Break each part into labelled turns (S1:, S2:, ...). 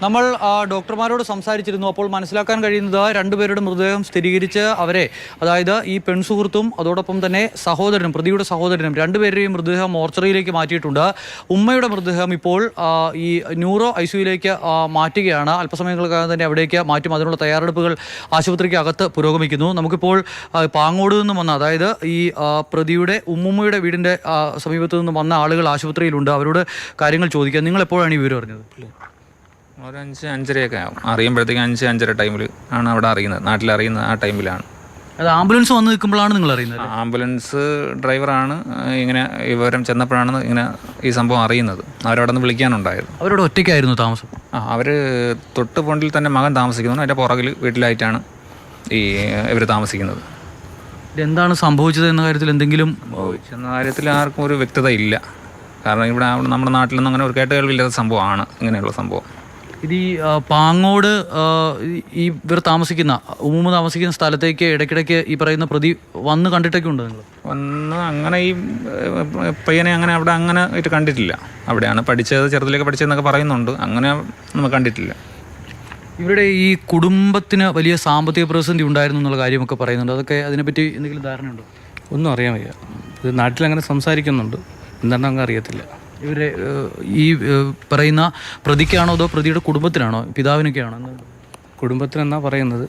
S1: നമ്മൾ ഡോക്ടർമാരോട് സംസാരിച്ചിരുന്നു. അപ്പോൾ മനസ്സിലാക്കാൻ കഴിയുന്നത് രണ്ടുപേരുടെ മൃതദേഹം സ്ഥിരീകരിച്ച് അവരെ, അതായത് ഈ പെൺസുഹൃത്തും അതോടൊപ്പം തന്നെ സഹോദരനും, പ്രതിയുടെ സഹോദരനും, രണ്ടുപേരുടെയും മൃതദേഹം മോർച്ചറിയിലേക്ക് മാറ്റിയിട്ടുണ്ട്. ഉമ്മയുടെ മൃതദേഹം ഇപ്പോൾ ഈ ന്യൂറോ ഐസിയുയിലേക്ക് മാറ്റുകയാണ്. അല്പസമയങ്ങൾക്കകം തന്നെ അവിടേക്ക് മാറ്റും. അതിനുള്ള തയ്യാറെടുപ്പുകൾ ആശുപത്രിക്ക് അകത്ത് പുരോഗമിക്കുന്നു. നമുക്കിപ്പോൾ പാങ്ങോട് നിന്നും വന്ന, അതായത് ഈ പ്രതിയുടെ ഉമ്മുമ്മയുടെ വീടിൻ്റെ സമീപത്ത് നിന്നും വന്ന ആളുകൾ ആശുപത്രിയിലുണ്ട്. അവരോട് കാര്യങ്ങൾ ചോദിക്കാം. നിങ്ങൾ എപ്പോഴാണ് ഈ വിവരം അറിഞ്ഞത്?
S2: ഒരു 5-5:30 ആവും. അറിയുമ്പോഴത്തേക്കും 5-5:30 ടൈമിൽ ആണ് അവിടെ അറിയുന്നത്, നാട്ടിലറിയുന്നത്. ആ ടൈമിലാണ്.
S1: അത് ആംബുലൻസ് വന്ന് നിൽക്കുമ്പോഴാണ് നിങ്ങൾ അറിയുന്നത്?
S2: ആംബുലൻസ് ഡ്രൈവറാണ് ഇങ്ങനെ വിവരം ചെന്നപ്പോഴാണ് ഇങ്ങനെ ഈ സംഭവം അറിയുന്നത്. അവരവിടെ നിന്ന് വിളിക്കാനുണ്ടായത്.
S1: അവരോട് ഒറ്റയ്ക്കായിരുന്നു താമസം?
S2: അവർ തൊട്ട് ഫ്രണ്ടിൽ തന്നെ മകൻ താമസിക്കുന്നു. അതിൻ്റെ പുറകിൽ വീട്ടിലായിട്ടാണ് ഈ ഇവർ താമസിക്കുന്നത്.
S1: എന്താണ് സംഭവിച്ചത് എന്ന കാര്യത്തിൽ എന്തെങ്കിലും?
S2: എന്ന കാര്യത്തിൽ ആർക്കും ഒരു വ്യക്തത ഇല്ല. കാരണം ഇവിടെ നമ്മുടെ നാട്ടിലൊന്നും അങ്ങനെ ഒരു കേട്ടുകേൾവില്ലാത്ത സംഭവമാണ് ഇങ്ങനെയുള്ള സംഭവം.
S1: ഇത് ഈ പാങ്ങോട് ഈ ഇവർ താമസിക്കുന്ന, ഉമ്മ താമസിക്കുന്ന സ്ഥലത്തേക്ക് ഇടയ്ക്കിടയ്ക്ക് ഈ പറയുന്ന പ്രതി വന്ന് കണ്ടിട്ടൊക്കെ ഉണ്ട്? നിങ്ങൾ
S2: വന്ന് അങ്ങനെ ഈ പയ്യനെ അങ്ങനെ അവിടെ അങ്ങനെ ആയിട്ട് കണ്ടിട്ടില്ല. അവിടെയാണ് പഠിച്ചത്, ചെറുതിലേക്ക് പഠിച്ചതെന്നൊക്കെ പറയുന്നുണ്ട്. അങ്ങനെ നമ്മൾ കണ്ടിട്ടില്ല.
S1: ഇവരുടെ ഈ കുടുംബത്തിന് വലിയ സാമ്പത്തിക പ്രതിസന്ധി ഉണ്ടായിരുന്നു എന്നുള്ള കാര്യമൊക്കെ പറയുന്നുണ്ട്. അതൊക്കെ അതിനെപ്പറ്റി എന്തെങ്കിലും ധാരണയുണ്ടോ?
S3: ഒന്നും അറിയാൻ വയ്യ. ഇത് നാട്ടിലങ്ങനെ സംസാരിക്കുന്നുണ്ട്, എന്താണെന്ന് അങ്ങ് അറിയത്തില്ല.
S1: ഇവരെ ഈ പറയുന്ന പ്രതിക്കാണോ അതോ പ്രതിയുടെ കുടുംബത്തിനാണോ, പിതാവിനൊക്കെയാണോ?
S3: കുടുംബത്തിനെന്നാണ് പറയുന്നത്,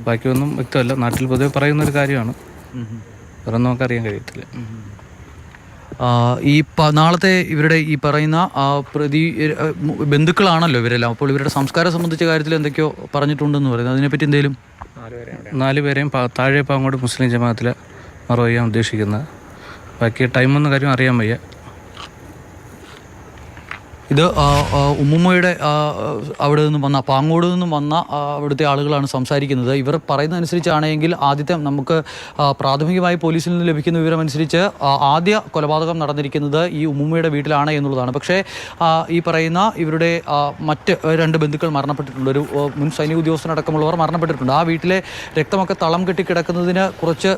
S3: ബാക്കിയൊന്നും വ്യക്തമല്ല. നാട്ടിൽ പൊതുവെ പറയുന്നൊരു കാര്യമാണ്, വേറെ നമുക്കറിയാൻ കഴിയത്തില്ല.
S1: ഈ നാളത്തെ ഇവരുടെ ഈ പറയുന്ന പ്രതി ബന്ധുക്കളാണല്ലോ ഇവരെല്ലാം. അപ്പോൾ ഇവരുടെ സംസ്കാരം സംബന്ധിച്ച കാര്യത്തിൽ എന്തൊക്കെയോ പറഞ്ഞിട്ടുണ്ടെന്ന് പറയുന്നത്, അതിനെപ്പറ്റി എന്തെങ്കിലും?
S3: 4 പേരെയും താഴെ അങ്ങോട്ട് മുസ്ലിം ജമാഅത്തിൽ മറവ് ചെയ്യാൻ ഉദ്ദേശിക്കുന്നത്. ബാക്കി ടൈമൊന്നും കാര്യം അറിയാൻ വയ്യ.
S1: ഇത് ഉമ്മുമ്മയുടെ അവിടെ നിന്നും വന്ന, പാങ്ങോട് നിന്നും വന്ന അവിടുത്തെ ആളുകളാണ് സംസാരിക്കുന്നത്. ഇവർ പറയുന്നതനുസരിച്ചാണെങ്കിൽ ആദ്യത്തെ നമുക്ക് പ്രാഥമികമായി പോലീസിൽ നിന്ന് ലഭിക്കുന്ന വിവരമനുസരിച്ച് ആദ്യ കൊലപാതകം നടന്നിരിക്കുന്നത് ഈ ഉമ്മുമ്മയുടെ വീട്ടിലാണ് എന്നുള്ളതാണ്. പക്ഷേ ഈ പറയുന്ന ഇവരുടെ മറ്റ് 2 ബന്ധുക്കൾ മരണപ്പെട്ടിട്ടുണ്ട്. ഒരു മുൻ സൈനിക ഉദ്യോഗസ്ഥനടക്കമുള്ളവർ മരണപ്പെട്ടിട്ടുണ്ട്. ആ വീട്ടിലെ രക്തമൊക്കെ തളം കെട്ടി കിടക്കുന്നതിന് കുറച്ച്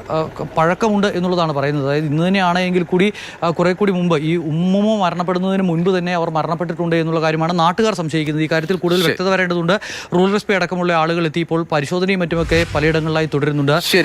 S1: പഴക്കമുണ്ട് എന്നുള്ളതാണ് പറയുന്നത്. അതായത് ഇന്ന് തന്നെയാണെങ്കിൽ കൂടി കുറെ കൂടി മുമ്പ് ഈ ഉമ്മുമ്മ മരണപ്പെടുന്നതിന് മുൻപ് തന്നെ അവർ മരണപ്പെട്ടിട്ടുണ്ട് എന്നുള്ള കാര്യമാണ് നാട്ടുകാർ സംശയിക്കുന്നത്. ഈ കാര്യത്തിൽ കൂടുതൽ വ്യക്തത വരേണ്ടതുണ്ട്. റൂറൽ എസ് പി അടക്കമുള്ള ആളുകൾ എത്തി ഇപ്പോൾ പരിശോധനയും മറ്റുമൊക്കെ പലയിടങ്ങളിലായി തുടരുന്നുണ്ട്.